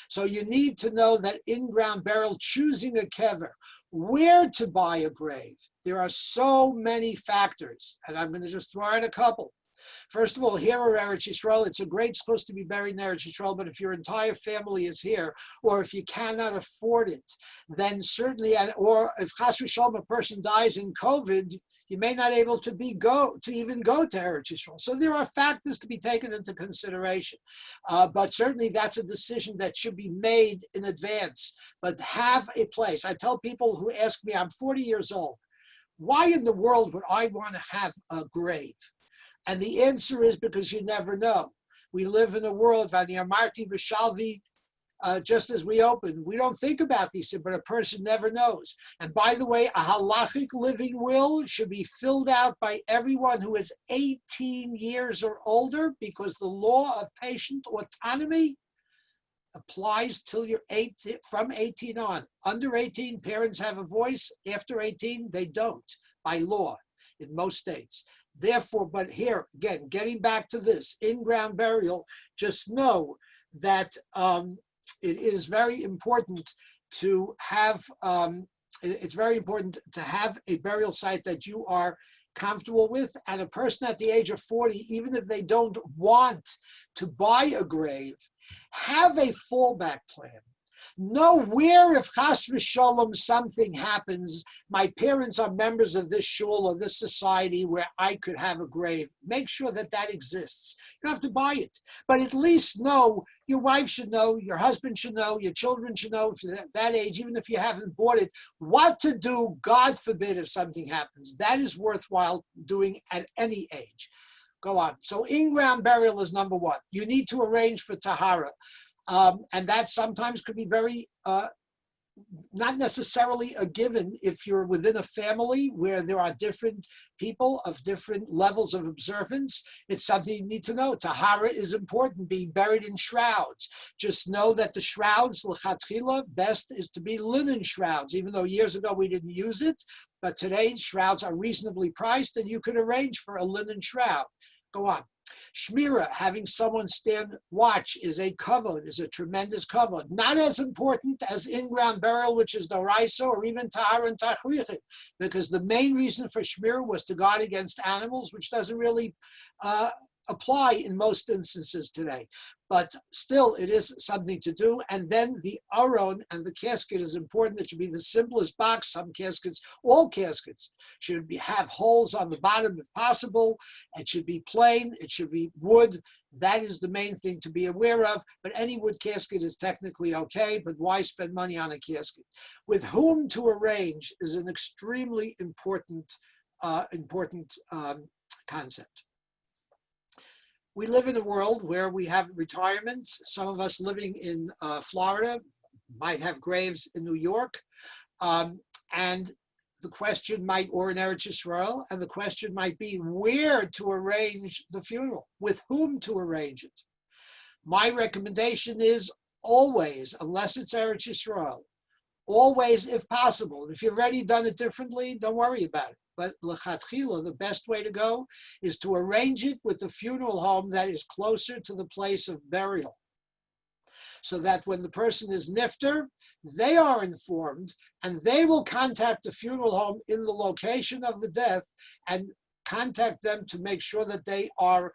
So you need to know that in-ground burial, choosing a kever, where to buy a grave, there are so many factors, and I'm going to just throw out a couple. First of all, here in Eretz Yisrael, it's a great supposed to be buried in Eretz Yisrael, but if your entire family is here, or if you cannot afford it, then certainly, or if chas v'shalom a person dies in COVID, you may not be able to even go to Eretz Yisrael. So there are factors to be taken into consideration, but certainly that's a decision that should be made in advance. But have a place. I tell people who ask me, I'm 40 years old, why in the world would I want to have a grave? And the answer is because you never know. We live in a world, just as we opened, we don't think about these things, but a person never knows. And by the way, a halachic living will should be filled out by everyone who is 18 years or older, because the law of patient autonomy applies till you're 18, from 18 on. Under 18, parents have a voice. After 18, they don't, by law, in most states. Therefore, but here, again, getting back to this, in-ground burial, just know that it is very important to have, it's very important to have a burial site that you are comfortable with. And a person at the age of 40, even if they don't want to buy a grave, have a fallback plan. Know where, if chas v'shalom something happens, my parents are members of this shul or this society where I could have a grave. Make sure that that exists. You don't have to buy it, but at least know, your wife should know, your husband should know, your children should know, if you're at that age, even if you haven't bought it, what to do, God forbid, if something happens. That is worthwhile doing at any age. Go on. So in-ground burial is number one. You need to arrange for tahara. And that sometimes could be very not necessarily a given if you're within a family where there are different people of different levels of observance. It's something you need to know. Tahara is important, being buried in shrouds. Just know that the shrouds, l'chatchila, best is to be linen shrouds, even though years ago we didn't use it. But today shrouds are reasonably priced and you can arrange for a linen shroud. Go on. Shmira, having someone stand watch, is a kavod, is a tremendous kavod. Not as important as in-ground burial, which is doraisa, or even tahara and tachrichin, because the main reason for shmira was to guard against animals, which doesn't really apply in most instances today. But still, it is something to do. And then the aron and the casket is important. It should be the simplest box. Some caskets, all caskets, should have holes on the bottom if possible. It should be plain. It should be wood. That is the main thing to be aware of. But any wood casket is technically okay, but why spend money on a casket? With whom to arrange is an extremely important concept. We live in a world where we have retirement. Some of us living in Florida might have graves in New York. And the question might, or in Eretz Yisrael, and the question might be where to arrange the funeral, with whom to arrange it. My recommendation is always, unless it's Eretz Yisrael, always, if possible. If you've already done it differently, don't worry about it. But l'chatchila, the best way to go is to arrange it with the funeral home that is closer to the place of burial. So that when the person is nifter, they are informed and they will contact the funeral home in the location of the death and contact them to make sure that they are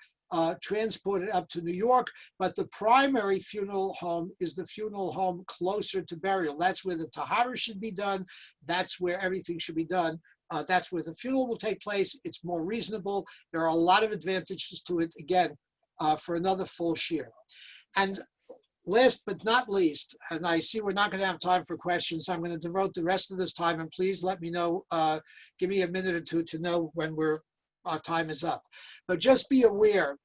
transported up to New York. But the primary funeral home is the funeral home closer to burial. That's where the tahara should be done. That's where everything should be done. That's where the funeral will take place. It's more reasonable. There are a lot of advantages to it, again, for another full share. And last but not least, and I see we're not going to have time for questions, I'm going to devote the rest of this time, and please let me know, give me a minute or two to know when our time is up. But just be aware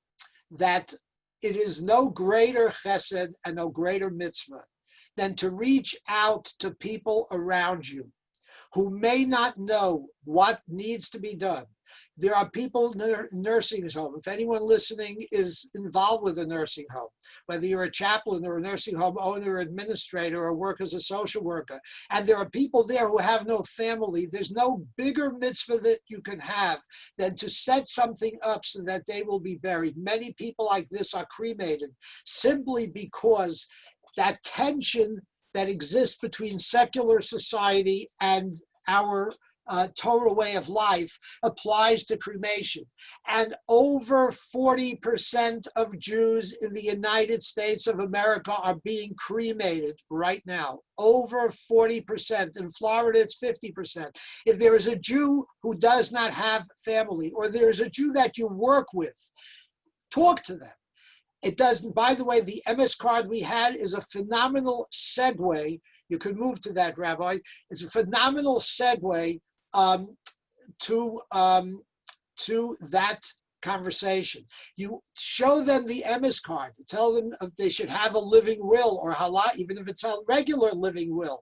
that it is no greater chesed and no greater mitzvah than to reach out to people around you who may not know what needs to be done. There are people in nursing homes. If anyone listening is involved with a nursing home, whether you're a chaplain or a nursing home owner, administrator, or work as a social worker, and there are people there who have no family, there's no bigger mitzvah that you can have than to set something up so that they will be buried. Many people like this are cremated simply because that tension that exists between secular society and our Torah way of life applies to cremation. And over 40% of Jews in the United States of America are being cremated right now. Over 40%. In Florida, it's 50%. If there is a Jew who does not have family, or there is a Jew that you work with, talk to them. It doesn't, by the way, the MS card we had is a phenomenal segue. You can move to that, Rabbi. It's a phenomenal segue to that conversation. You show them the MS card. Tell them if they should have a living will, or halach, even if it's a regular living will.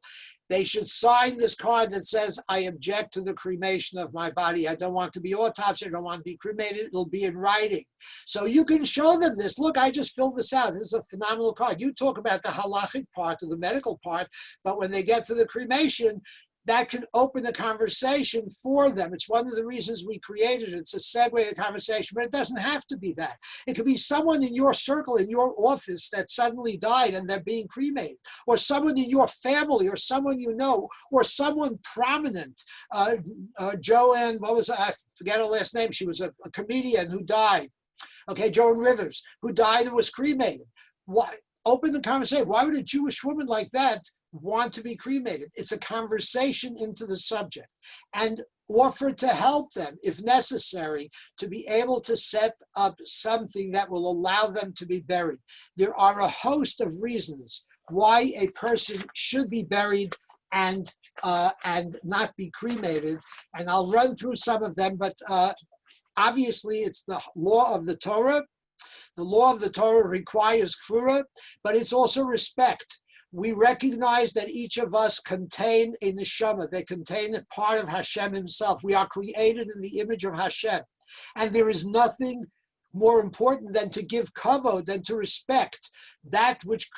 They should sign this card that says, I object to the cremation of my body. I don't want to be autopsied. I don't want to be cremated. It'll be in writing. So you can show them this. Look, I just filled this out. This is a phenomenal card. You talk about the halachic part, or the medical part, but when they get to the cremation, that can open a conversation for them. It's one of the reasons we created it. It's a segue to conversation, but it doesn't have to be that. It could be someone in your circle, in your office, that suddenly died and they're being cremated, or someone in your family, or someone you know, or someone prominent. Joanne, I forget her last name. She was a comedian who died. Okay, Joan Rivers, who died and was cremated. Why? Open the conversation. Why would a Jewish woman like that want to be cremated? It's a conversation into the subject, and offer to help them, if necessary, to be able to set up something that will allow them to be buried. There are a host of reasons why a person should be buried and not be cremated, and I'll run through some of them, but obviously it's the law of the Torah. The law of the Torah requires kfura, but it's also respect. We recognize that each of us contain a neshama. They contain a part of Hashem himself. We are created in the image of Hashem. And there is nothing more important than to give kavod, than to respect that which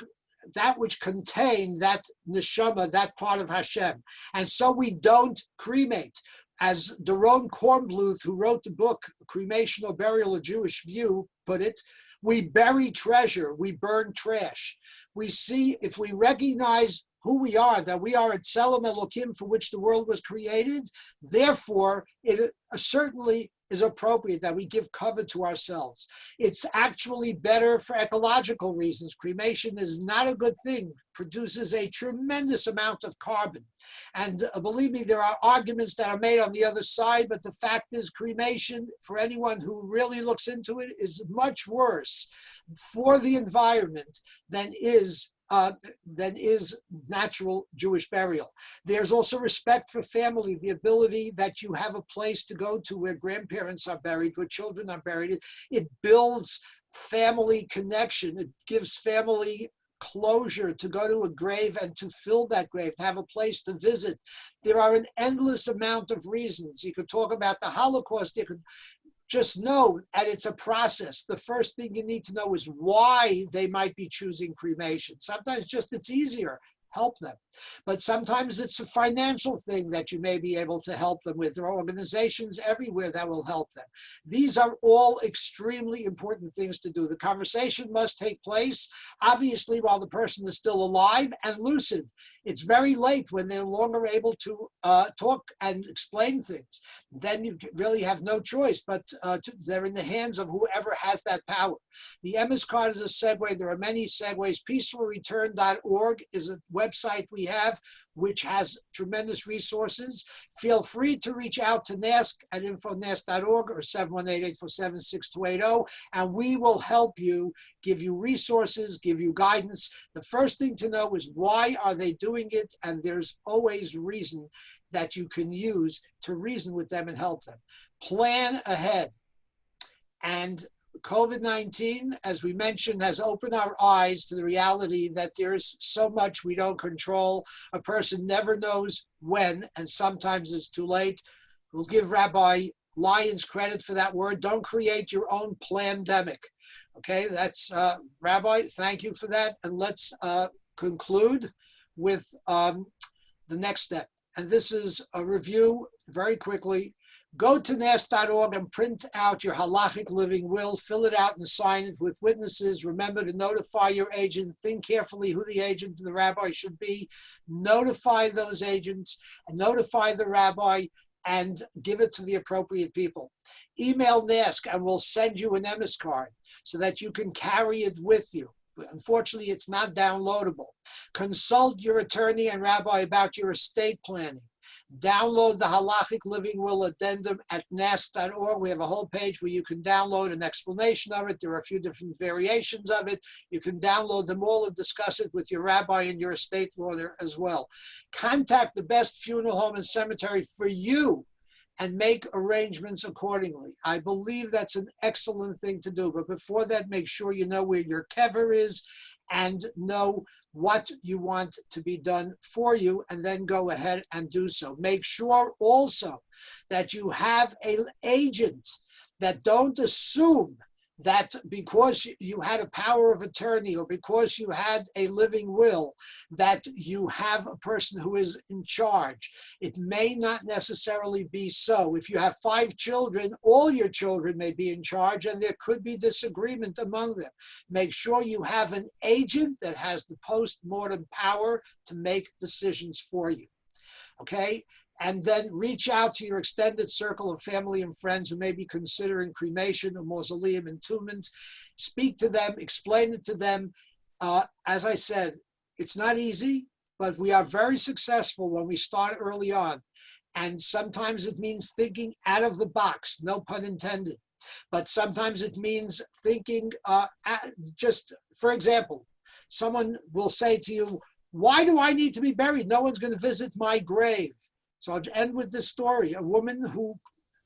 contain that neshama, that part of Hashem. And so we don't cremate. As Doron Kornbluth, who wrote the book Cremation or Burial, A Jewish View, put it, we bury treasure, we burn trash. We see, if we recognize who we are, that we are at Tselem Elokim, for which the world was created, therefore, it certainly is appropriate that we give cover to ourselves. It's actually better for ecological reasons. Cremation is not a good thing, produces a tremendous amount of carbon. And believe me, there are arguments that are made on the other side, but the fact is cremation, for anyone who really looks into it, is much worse for the environment than is natural Jewish burial. There's also respect for family, the ability that you have a place to go to where grandparents are buried, where children are buried. It builds family connection. It gives family closure to go to a grave and to fill that grave, to have a place to visit. There are an endless amount of reasons. You could talk about the Holocaust. You could just know that it's a process. The first thing you need to know is why they might be choosing cremation. Sometimes just it's easier. Help them. But sometimes it's a financial thing that you may be able to help them with. There are organizations everywhere that will help them. These are all extremely important things to do. The conversation must take place, obviously, while the person is still alive and lucid. It's very late when they're no longer able to talk and explain things. Then you really have no choice, but they're in the hands of whoever has that power. The Emes card is a segue. There are many segues. Peacefulreturn.org is a website we have, which has tremendous resources. Feel free to reach out to NASC at info.nasc.org or 718-847-6280, and we will help you, give you resources, give you guidance. The first thing to know is why are they doing it, and there's always reason that you can use to reason with them and help them. Plan ahead. And COVID-19, as we mentioned, has opened our eyes to the reality that there is so much we don't control. A person never knows when, and sometimes it's too late. We'll give Rabbi Lyons credit for that word. Don't create your own plandemic. Okay, that's Rabbi, thank you for that. And let's conclude with the next step. And this is a review very quickly. Go to nasc.org and print out your halachic living will, fill it out and sign it with witnesses. Remember to notify your agent. Think carefully who the agent and the rabbi should be. Notify those agents and notify the rabbi and give it to the appropriate people. Email NASC and we'll send you an Emes card so that you can carry it with you. Unfortunately, it's not downloadable. Consult your attorney and rabbi about your estate planning. Download the Halachic Living Will Addendum at nasc.org. We have a whole page where you can download an explanation of it. There are a few different variations of it. You can download them all and discuss it with your rabbi and your estate lawyer as well. Contact the best funeral home and cemetery for you and make arrangements accordingly. I believe that's an excellent thing to do. But before that, make sure you know where your kever is and know what you want to be done for you, and then go ahead and do so. Make sure also that you have an agent, that don't assume that because you had a power of attorney or because you had a living will, that you have a person who is in charge. It may not necessarily be so. If you have 5 children, all your children may be in charge and there could be disagreement among them. Make sure you have an agent that has the post-mortem power to make decisions for you, okay? And then reach out to your extended circle of family and friends who may be considering cremation or mausoleum entombment. Speak to them, explain it to them. As I said, it's not easy, but we are very successful when we start early on. And sometimes it means thinking out of the box, no pun intended. But sometimes it means thinking, just for example, someone will say to you, why do I need to be buried? No one's going to visit my grave. So I'll end with this story. A woman who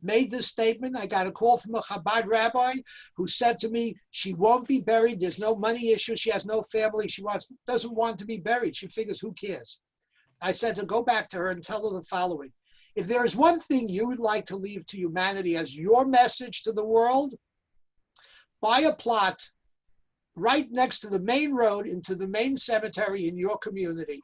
made this statement. I got a call from a Chabad rabbi who said to me, she won't be buried. There's no money issue. She has no family. She doesn't want to be buried. She figures, who cares? I said to go back to her and tell her the following. If there is one thing you would like to leave to humanity as your message to the world, buy a plot right next to the main road into the main cemetery in your community.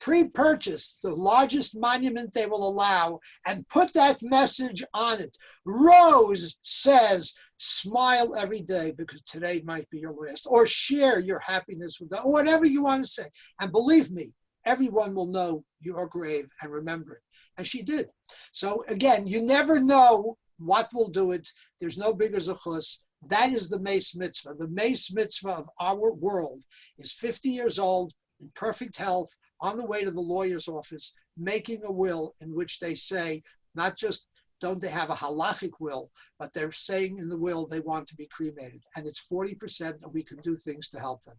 Pre-purchase the largest monument they will allow and put that message on it. Rose says, smile every day because today might be your last. Or share your happiness with them, or whatever you want to say. And believe me, everyone will know your grave and remember it. And she did. So again, you never know what will do it. There's no bigger zechus. That is the Meis Mitzvah. The Meis Mitzvah of our world is 50 years old, in perfect health, on the way to the lawyer's office, making a will in which they say, not just don't they have a halachic will, but they're saying in the will they want to be cremated. And it's 40%, and we can do things to help them.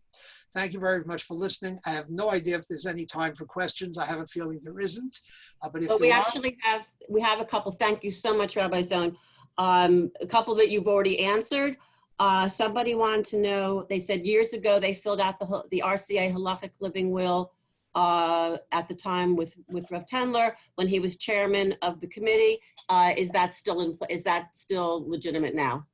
Thank you very much for listening. I have no idea if there's any time for questions. I have a feeling there isn't. But if we actually have a couple. Thank you so much, Rabbi Zohn. A couple that you've already answered. Somebody wanted to know, they said years ago they filled out the RCA halachic living will at the time with Rev Tendler when he was chairman of the committee. Is that still legitimate now?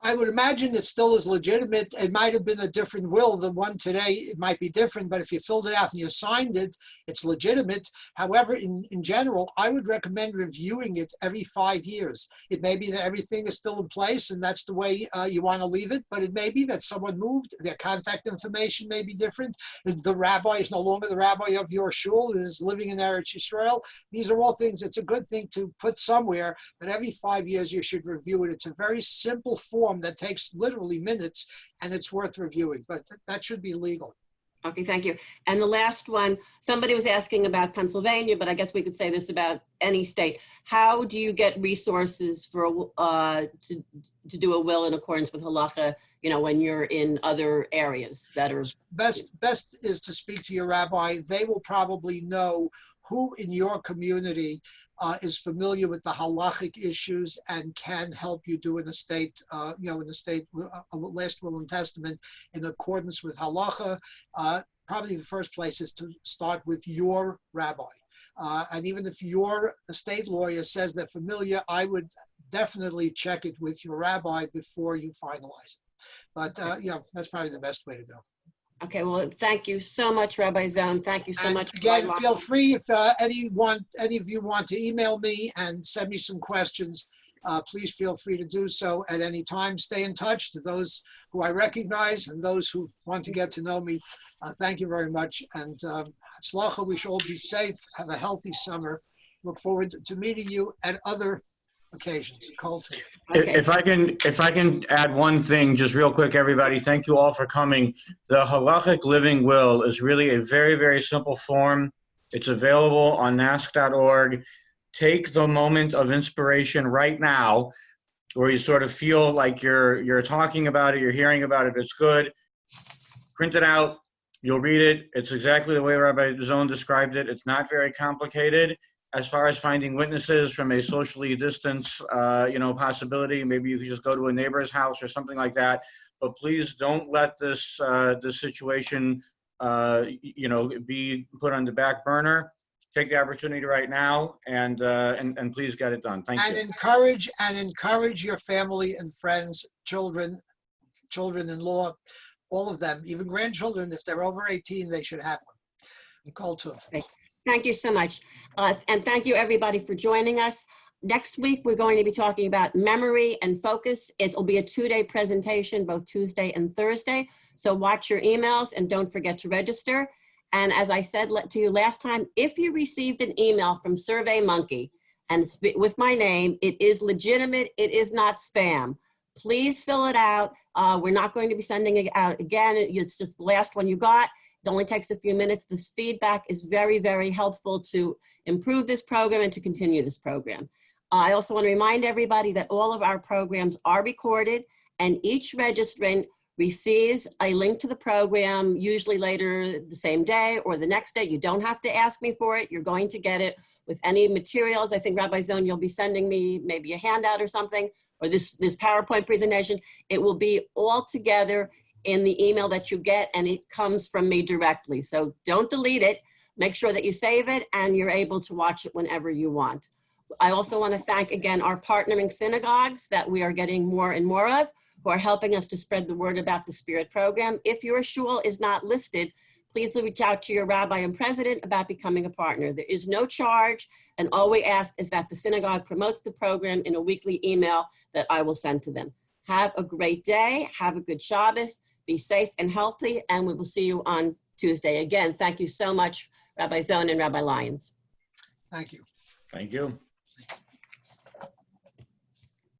I would imagine it still is legitimate. It might have been a different will. The one today, it might be different, but if you filled it out and you signed it, it's legitimate. However, in general, I would recommend reviewing it every 5 years. It may be that everything is still in place and that's the way you want to leave it, but it may be that someone moved, their contact information may be different. The rabbi is no longer the rabbi of your shul, it is living in Eretz Yisrael. These are all things, it's a good thing to put somewhere that every 5 years you should review it. It's a very simple form that takes literally minutes, and it's worth reviewing, but that should be legal. Okay, thank you. And the last one, somebody was asking about Pennsylvania, but I guess we could say this about any state. How do you get resources for to do a will in accordance with halacha, when you're in other areas that are... Best is to speak to your rabbi. They will probably know who in your community is familiar with the halachic issues and can help you do an estate, last will and testament in accordance with halacha. Probably the first place is to start with your rabbi. And even if your estate lawyer says they're familiar, I would definitely check it with your rabbi before you finalize it. But that's probably the best way to go. Okay, well, thank you so much, Rabbi Zohn. Thank you so much. Again, feel free if any of you want to email me and send me some questions, please feel free to do so at any time. Stay in touch to those who I recognize and those who want to get to know me. Thank you very much. And Hatzlacha, we should all be safe. Have a healthy summer. Look forward to meeting you at other occasions. Culture. Okay. If I can add one thing just real quick, everybody, thank you all for coming. The halachic living will is really a very, very simple form. It's available on nask.org. Take the moment of inspiration right now where you sort of feel like you're talking about it, you're hearing about it, it's good. Print it out, you'll read it. It's exactly the way Rabbi Zohn described it. It's not very complicated. As far as finding witnesses from a socially distanced, possibility, maybe you could just go to a neighbor's house or something like that. But please don't let this situation, be put on the back burner. Take the opportunity right now, and please get it done. Thank you. And encourage your family and friends, children-in-law, all of them, even grandchildren. If they're over 18, they should have one. Kol tov. Thank you so much. And thank you everybody for joining us. Next week, we're going to be talking about memory and focus. It'll be a 2-day presentation, both Tuesday and Thursday. So watch your emails and don't forget to register. And as I said to you last time, if you received an email from SurveyMonkey and it's with my name, it is legitimate, it is not spam. Please fill it out. We're not going to be sending it out again. It's just the last one you got. It only takes a few minutes. This feedback is very, very helpful to improve this program and to continue this program. I also want to remind everybody that all of our programs are recorded and each registrant receives a link to the program, usually later the same day or the next day. You don't have to ask me for it. You're going to get it with any materials. I think Rabbi Zohn, you'll be sending me maybe a handout or something, or this PowerPoint presentation. It will be all together in the email that you get, and it comes from me directly. So don't delete it. Make sure that you save it and you're able to watch it whenever you want. I also want to thank again our partnering synagogues that we are getting more and more of, who are helping us to spread the word about the Spirit program. If your shul is not listed, please reach out to your rabbi and president about becoming a partner. There is no charge, and all we ask is that the synagogue promotes the program in a weekly email that I will send to them. Have a great day. Have a good Shabbos. Be safe and healthy, and we will see you on Tuesday. Again, thank you so much, Rabbi Zohn and Rabbi Lyons. Thank you. Thank you.